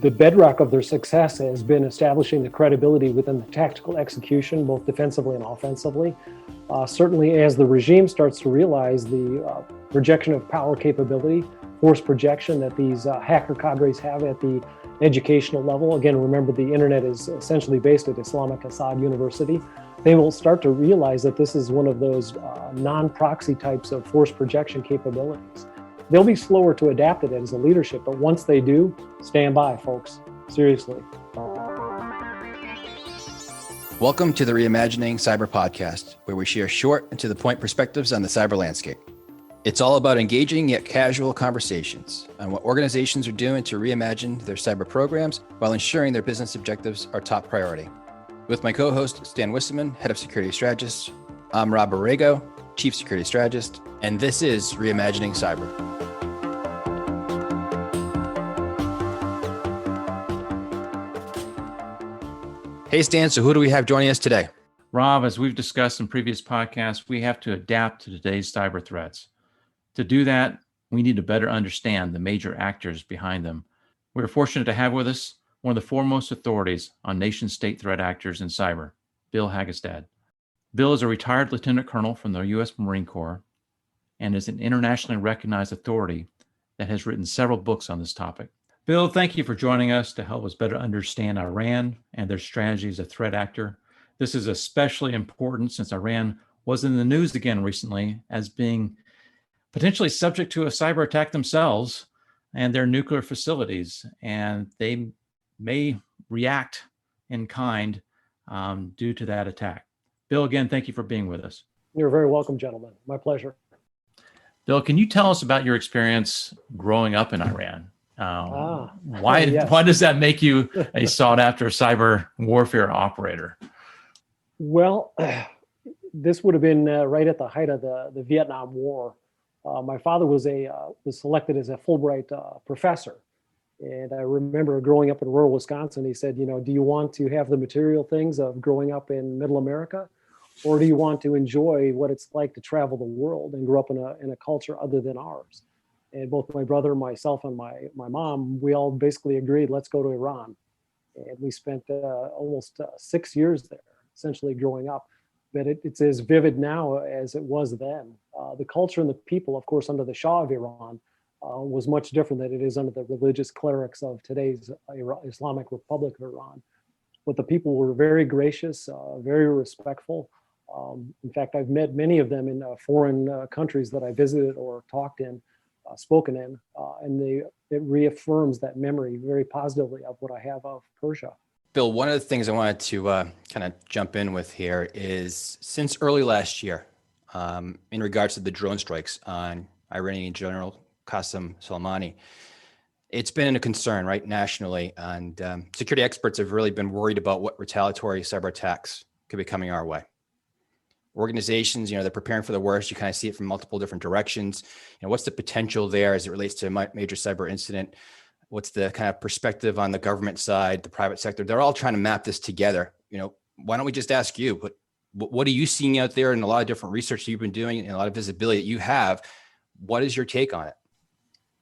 The bedrock of their success has been establishing the credibility within the tactical execution, both defensively and offensively. Certainly as the regime starts to realize the projection of power capability, force projection that these hacker cadres have at the educational level. Again, remember the internet is essentially based at Hagestad University. They will start to realize that this is one of those non-proxy types of force projection capabilities. They'll be slower to adapt it as a leadership, but once they do, stand by, folks. Seriously. Welcome to the Reimagining Cyber podcast, where we share short and to the point perspectives on the cyber landscape. It's all about engaging yet casual conversations on what organizations are doing to reimagine their cyber programs while ensuring their business objectives are top priority. With my co-host, Stan Wisseman, Head of Security Strategist, I'm Rob Borrego, Chief Security Strategist, and this is Reimagining Cyber. Hey, Stan, so who do we have joining us today? Rob, as we've discussed in previous podcasts, we have to adapt to today's cyber threats. To do that, we need to better understand the major actors behind them. We're fortunate to have with us one of the foremost authorities on nation-state threat actors in cyber, Bill Hagestad. Bill is a retired lieutenant colonel from the U.S. Marine Corps and is an internationally recognized authority that has written several books on this topic. Bill, thank you for joining us to help us better understand Iran and their strategy as a threat actor. This is especially important since Iran was in the news again recently as being potentially subject to a cyber attack themselves and their nuclear facilities, and they may react in kind due to that attack. Bill, again, thank you for being with us. You're very welcome, gentlemen. My pleasure. Bill, can you tell us about your experience growing up in Iran? Why does that make you a sought-after cyber warfare operator? Well, this would have been right at the height of the Vietnam War. My father was selected as a Fulbright professor. And I remember growing up in rural Wisconsin, he said, do you want to have the material things of growing up in middle America? Or do you want to enjoy what it's like to travel the world and grow up in a culture other than ours? And both my brother, myself, and my mom, we all basically agreed, let's go to Iran. And we spent almost 6 years there, essentially growing up. But it's as vivid now as it was then. The culture and the people, of course, under the Shah of Iran, was much different than it is under the religious clerics of today's Islamic Republic of Iran. But the people were very gracious, very respectful. In fact, I've met many of them in foreign countries that I visited or talked in, spoken in, and it reaffirms that memory very positively of what I have of Persia. Bill, one of the things I wanted to kind of jump in with here is since early last year, in regards to the drone strikes on Iranian General Qasem Soleimani, it's been a concern, right, nationally, and security experts have really been worried about what retaliatory cyber attacks could be coming our way. Organizations, they're preparing for the worst. You kind of see it from multiple different directions. What's the potential there as it relates to a major cyber incident? What's the kind of perspective on the government side, the private sector? They're all trying to map this together. Why don't we just ask you, what are you seeing out there in a lot of different research that you've been doing and a lot of visibility that you have? What is your take on it?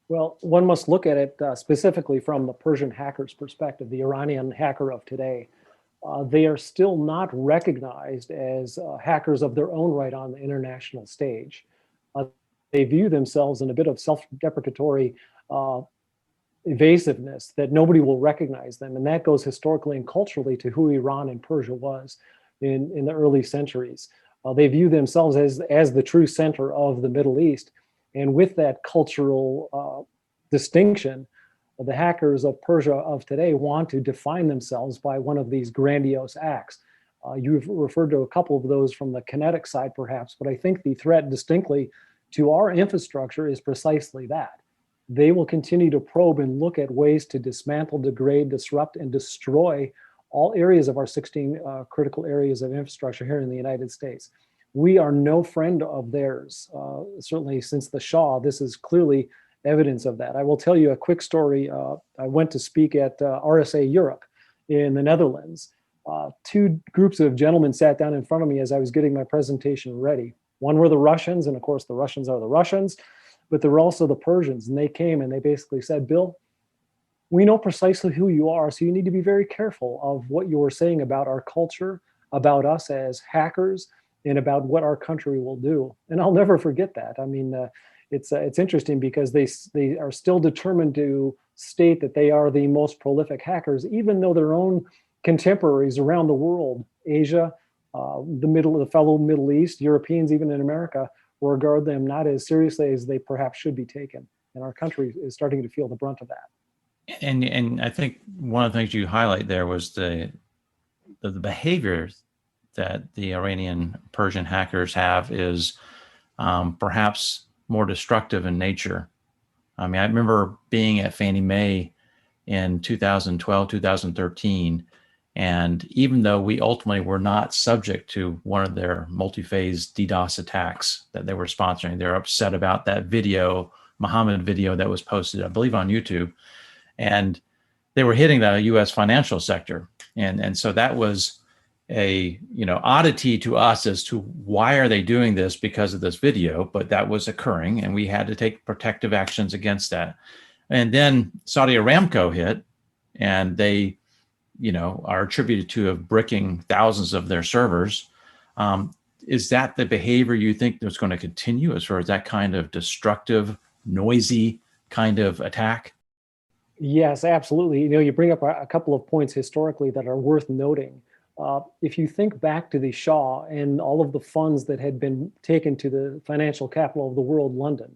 Well, one must look at it specifically from the Persian hacker's perspective, the Iranian hacker of today. They are still not recognized as hackers of their own right on the international stage. They view themselves in a bit of self-deprecatory evasiveness that nobody will recognize them. And that goes historically and culturally to who Iran and Persia was in the early centuries. They view themselves as the true center of the Middle East. And with that cultural distinction, the hackers of Persia of today want to define themselves by one of these grandiose acts. You've referred to a couple of those from the kinetic side, perhaps, but I think the threat distinctly to our infrastructure is precisely that. They will continue to probe and look at ways to dismantle, degrade, disrupt, and destroy all areas of our 16 critical areas of infrastructure here in the United States. We are no friend of theirs. Certainly since the Shah, this is clearly evidence of that. I will tell you a quick story. I went to speak at RSA Europe in the Netherlands. Two groups of gentlemen sat down in front of me as I was getting my presentation ready. One were the Russians, and of course the Russians are the Russians, but there were also the Persians, and they came and they basically said, Bill, we know precisely who you are, so you need to be very careful of what you are saying about our culture, about us as hackers, and about what our country will do. And I'll never forget that. I mean, it's interesting because they are still determined to state that they are the most prolific hackers, even though their own contemporaries around the world, Asia, the fellow Middle East, Europeans, even in America, will regard them not as seriously as they perhaps should be taken. And our country is starting to feel the brunt of that. And I think one of the things you highlight there was the behavior that the Iranian Persian hackers have is perhaps more destructive in nature. I mean, I remember being at Fannie Mae in 2012, 2013, and even though we ultimately were not subject to one of their multi-phase DDoS attacks that they were sponsoring, they're upset about that video, Muhammad video that was posted, I believe, on YouTube. And they were hitting the U.S. financial sector. And so that was a oddity to us as to why are they doing this because of this video, but that was occurring and we had to take protective actions against that. And then Saudi Aramco hit, and they are attributed to have bricking thousands of their servers. Is that the behavior you think that's going to continue as far as that kind of destructive, noisy kind of attack? Yes, absolutely. You bring up a couple of points historically that are worth noting. If you think back to the Shah and all of the funds that had been taken to the financial capital of the world, London,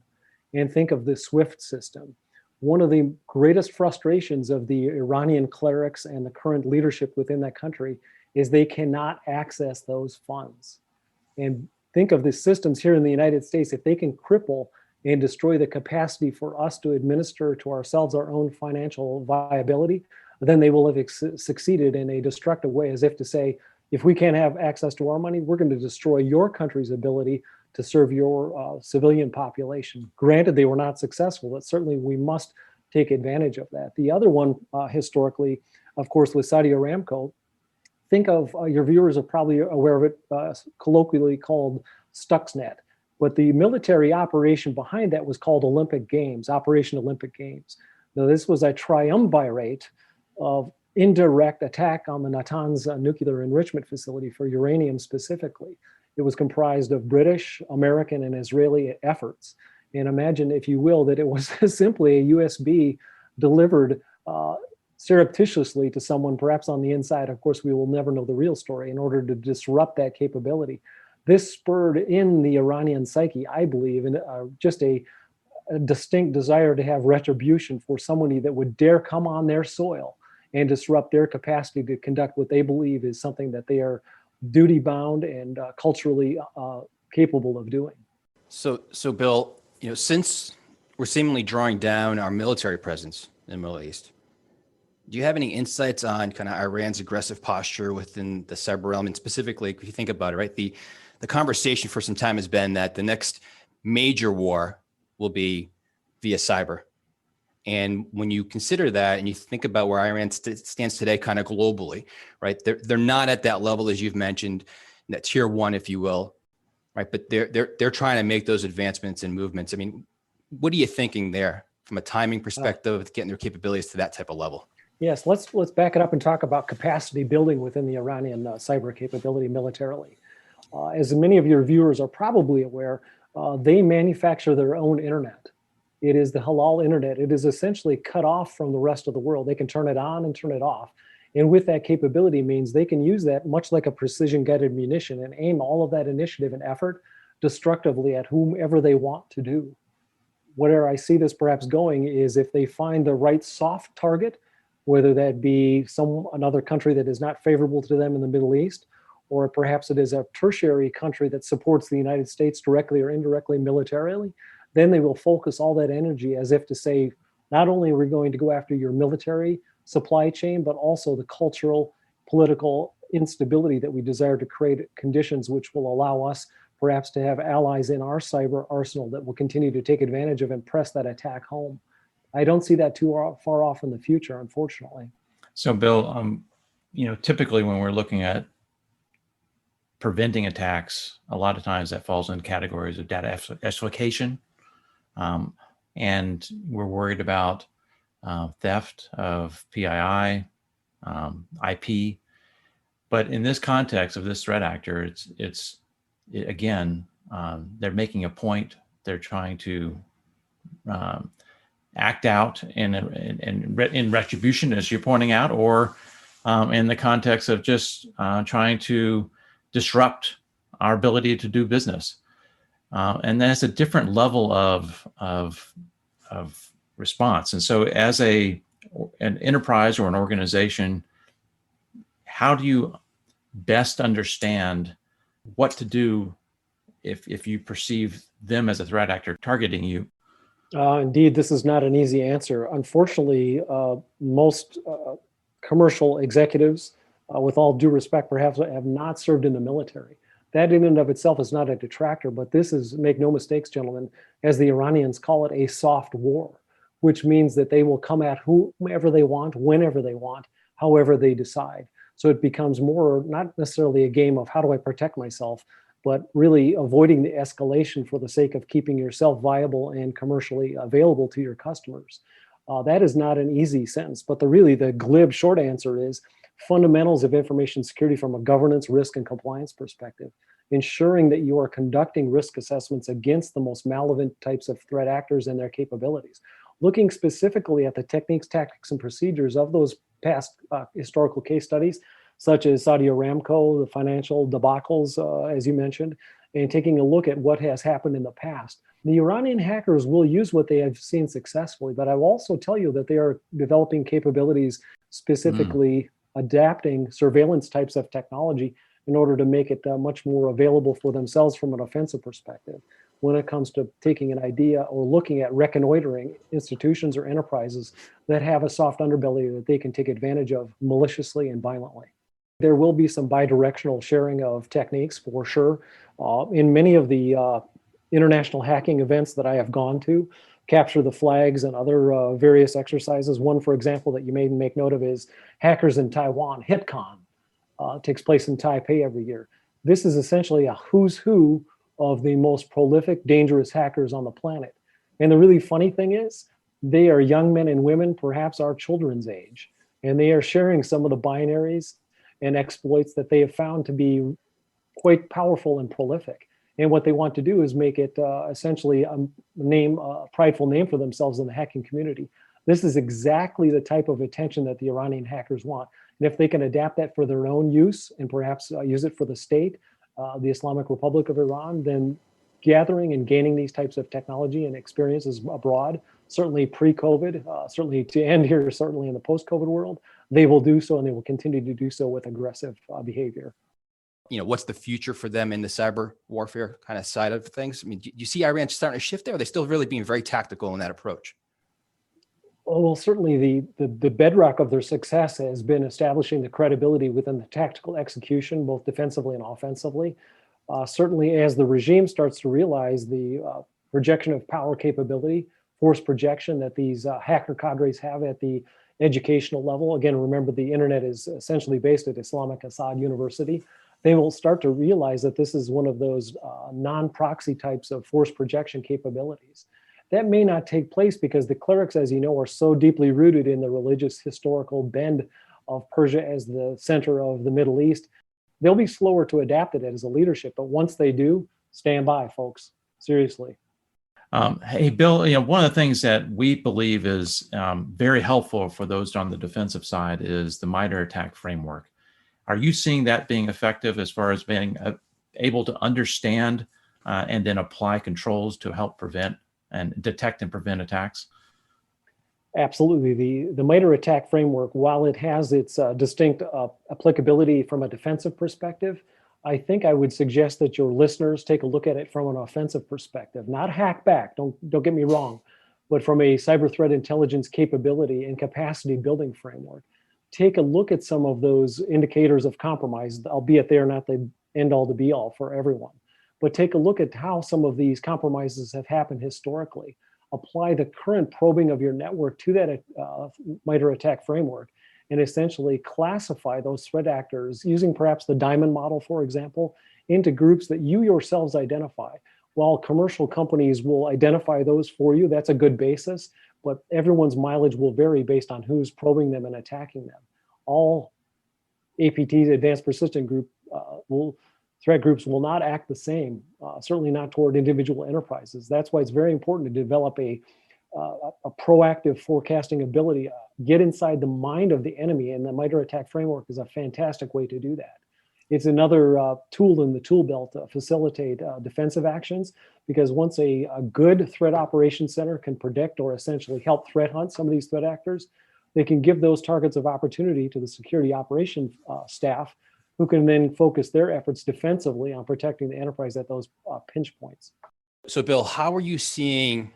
and think of the SWIFT system, one of the greatest frustrations of the Iranian clerics and the current leadership within that country is they cannot access those funds. And think of the systems here in the United States, if they can cripple and destroy the capacity for us to administer to ourselves our own financial viability, then they will have succeeded in a destructive way, as if to say, if we can't have access to our money, we're going to destroy your country's ability to serve your civilian population. Granted, they were not successful, but certainly we must take advantage of that. The other one, historically, of course, was Saudi Aramco. Think of, your viewers are probably aware of it, colloquially called Stuxnet. But the military operation behind that was called Olympic Games, Operation Olympic Games. Now, this was a triumvirate of indirect attack on the Natanz nuclear enrichment facility for uranium specifically. It was comprised of British, American, and Israeli efforts. And imagine, if you will, that it was simply a USB delivered surreptitiously to someone, perhaps on the inside. Of course, we will never know the real story, in order to disrupt that capability. This spurred in the Iranian psyche, I believe, in just a distinct desire to have retribution for somebody that would dare come on their soil and disrupt their capacity to conduct what they believe is something that they are duty bound and culturally capable of doing. So Bill, since we're seemingly drawing down our military presence in the Middle East, do you have any insights on kind of Iran's aggressive posture within the cyber realm? And specifically, if you think about it, right, the conversation for some time has been that the next major war will be via cyber. And when you consider that and you think about where Iran stands today kind of globally, right, they're not at that level, as you've mentioned, that tier one, if you will, right? But they're trying to make those advancements and movements. I mean, what are you thinking there from a timing perspective, getting their capabilities to that type of level? Yes, let's back it up and talk about capacity building within the Iranian cyber capability militarily. As many of your viewers are probably aware, they manufacture their own internet. It is the halal internet. It is essentially cut off from the rest of the world. They can turn it on and turn it off. And with that capability means they can use that much like a precision guided munition and aim all of that initiative and effort destructively at whomever they want to do. Where I see this perhaps going is if they find the right soft target, whether that be another country that is not favorable to them in the Middle East, or perhaps it is a tertiary country that supports the United States directly or indirectly militarily, then they will focus all that energy as if to say, not only are we going to go after your military supply chain, but also the cultural, political instability that we desire to create conditions which will allow us perhaps to have allies in our cyber arsenal that will continue to take advantage of and press that attack home. I don't see that too far off in the future, unfortunately. So, Bill, typically when we're looking at preventing attacks, a lot of times that falls in categories of data exfiltration. And we're worried about theft of PII, IP. But in this context of this threat actor, again, they're making a point. They're trying to act out in retribution, as you're pointing out, or in the context of just trying to disrupt our ability to do business. And that's a different level of response. And so as an enterprise or an organization, how do you best understand what to do if you perceive them as a threat actor targeting you? Indeed, this is not an easy answer. Unfortunately, most commercial executives, with all due respect, perhaps have not served in the military. That in and of itself is not a detractor, but this is, make no mistakes, gentlemen, as the Iranians call it, a soft war, which means that they will come at whomever they want, whenever they want, however they decide. So it becomes more, not necessarily a game of how do I protect myself, but really avoiding the escalation for the sake of keeping yourself viable and commercially available to your customers. That is not an easy sentence, but the glib short answer is fundamentals of information security from a governance, risk, and compliance perspective, ensuring that you are conducting risk assessments against the most malevolent types of threat actors and their capabilities, looking specifically at the techniques, tactics, and procedures of those past historical case studies, such as Saudi Aramco, the financial debacles, as you mentioned, and taking a look at what has happened in the past. The Iranian hackers will use what they have seen successfully, but I will also tell you that they are developing capabilities, specifically adapting surveillance types of technology in order to make it much more available for themselves from an offensive perspective when it comes to taking an idea or looking at reconnoitering institutions or enterprises that have a soft underbelly that they can take advantage of maliciously and violently. There will be some bidirectional sharing of techniques for sure. In many of the international hacking events that I have gone to, capture the flags and other various exercises. One, for example, that you may make note of is Hackers in Taiwan, HitCon, takes place in Taipei every year. This is essentially a who's who of the most prolific, dangerous hackers on the planet. And the really funny thing is, they are young men and women, perhaps our children's age, and they are sharing some of the binaries and exploits that they have found to be quite powerful and prolific. And what they want to do is make it essentially a prideful name for themselves in the hacking community. This is exactly the type of attention that the Iranian hackers want. And if they can adapt that for their own use and perhaps use it for the state, the Islamic Republic of Iran, then gathering and gaining these types of technology and experiences abroad, certainly pre-COVID, certainly to end here, certainly in the post-COVID world, they will do so, and they will continue to do so with aggressive behavior. You know, what's the future for them in the cyber warfare kind of side of things? I mean, do you see Iran starting to shift there? Or are they still really being very tactical in that approach? Well, certainly the bedrock of their success has been establishing the credibility within the tactical execution, both defensively and offensively. Certainly, as the regime starts to realize the projection of power capability, force projection that these hacker cadres have at the educational level. Again, remember the internet is essentially based at Islamic Assad University. They will start to realize that this is one of those non-proxy types of force projection capabilities. That may not take place because the clerics, as you know, are so deeply rooted in the religious historical bend of Persia as the center of the Middle East. They'll be slower to adapt it as a leadership, but once they do, stand by, folks. Seriously. Hey, Bill, one of the things that we believe is very helpful for those on the defensive side is the MITRE ATT&CK framework. Are you seeing that being effective as far as being able to understand and then apply controls to help prevent and detect and prevent attacks? Absolutely. The MITRE ATT&CK framework, while it has its distinct applicability from a defensive perspective, I think I would suggest that your listeners take a look at it from an offensive perspective, not hack back, don't get me wrong, but from a cyber threat intelligence capability and capacity building framework. Take a look at some of those indicators of compromise, albeit they are not the end all to be all for everyone. But take a look at how some of these compromises have happened historically. Apply the current probing of your network to that MITRE ATT&CK framework and essentially classify those threat actors using perhaps the diamond model, for example, into groups that you yourselves identify. While commercial companies will identify those for you, that's a good basis. but everyone's mileage will vary based on who's probing them and attacking them. All APTs, Advanced Persistent Group, threat groups will not act the same, certainly not toward individual enterprises. That's why it's very important to develop a proactive forecasting ability, get inside the mind of the enemy, and the MITRE ATT&CK framework is a fantastic way to do that. It's another tool in the tool belt to facilitate defensive actions, because once a good threat operations center can predict or essentially help threat hunt some of these threat actors, they can give those targets of opportunity to the security operations staff, who can then focus their efforts defensively on protecting the enterprise at those pinch points. So Bill, how are you seeing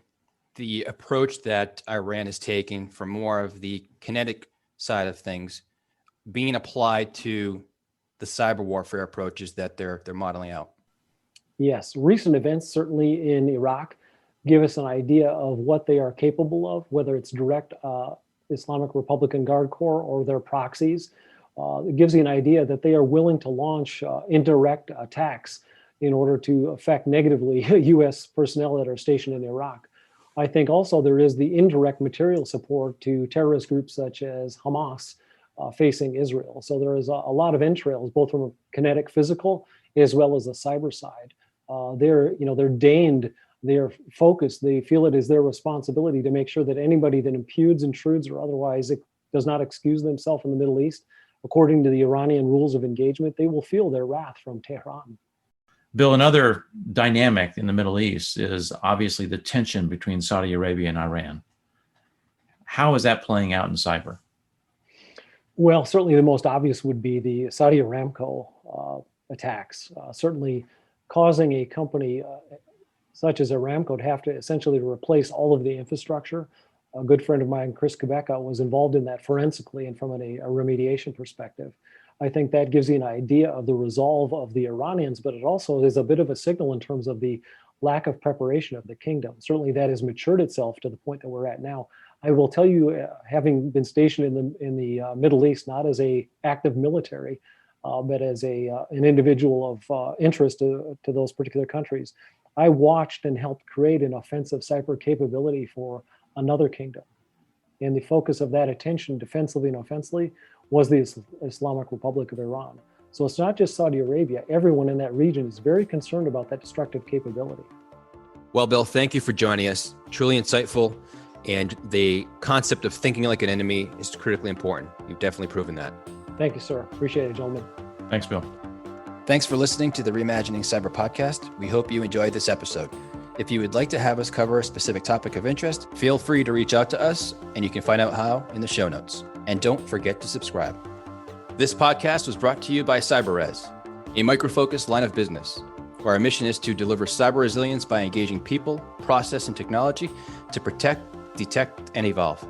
the approach that Iran is taking for more of the kinetic side of things being applied to the cyber warfare approaches that they're modeling out? Yes, recent events, certainly in Iraq, give us an idea of what they are capable of, whether it's direct Islamic Republican Guard Corps or their proxies. It gives you an idea that they are willing to launch indirect attacks in order to affect negatively U.S. personnel that are stationed in Iraq. I think also there is the indirect material support to terrorist groups such as Hamas facing Israel. So there is a lot of entrails, both from a kinetic, physical, as well as a cyber side. They're deigned, they're focused, they feel it is their responsibility to make sure that anybody that impugns, intrudes, or otherwise does not excuse themselves in the Middle East, according to the Iranian rules of engagement, they will feel their wrath from Tehran. Bill, another dynamic in the Middle East is obviously the tension between Saudi Arabia and Iran. How is that playing out in cyber? Well, certainly the most obvious would be the Saudi Aramco attacks, certainly causing a company such as Aramco to have to essentially replace all of the infrastructure. A good friend of mine, Chris Quebeca, was involved in that forensically and from a remediation perspective. I think that gives you an idea of the resolve of the Iranians, but it also is a bit of a signal in terms of the lack of preparation of the kingdom. Certainly that has matured itself to the point that we're at now. I will tell you, having been stationed in the Middle East, not as a active military, but as an individual of interest to those particular countries, I watched and helped create an offensive cyber capability for another kingdom. And the focus of that attention, defensively and offensively, was the Islamic Republic of Iran. So it's not just Saudi Arabia. Everyone in that region is very concerned about that destructive capability. Well, Bill, thank you for joining us. Truly insightful. And the concept of thinking like an enemy is critically important. You've definitely proven that. Thank you, sir. Appreciate it, gentlemen. Thanks, Bill. Thanks for listening to the Reimagining Cyber podcast. We hope you enjoyed this episode. If you would like to have us cover a specific topic of interest, feel free to reach out to us, and you can find out how in the show notes. And don't forget to subscribe. This podcast was brought to you by CyberRes, a micro-focused line of business, where our mission is to deliver cyber resilience by engaging people, process, and technology to protect, detect, and evolve.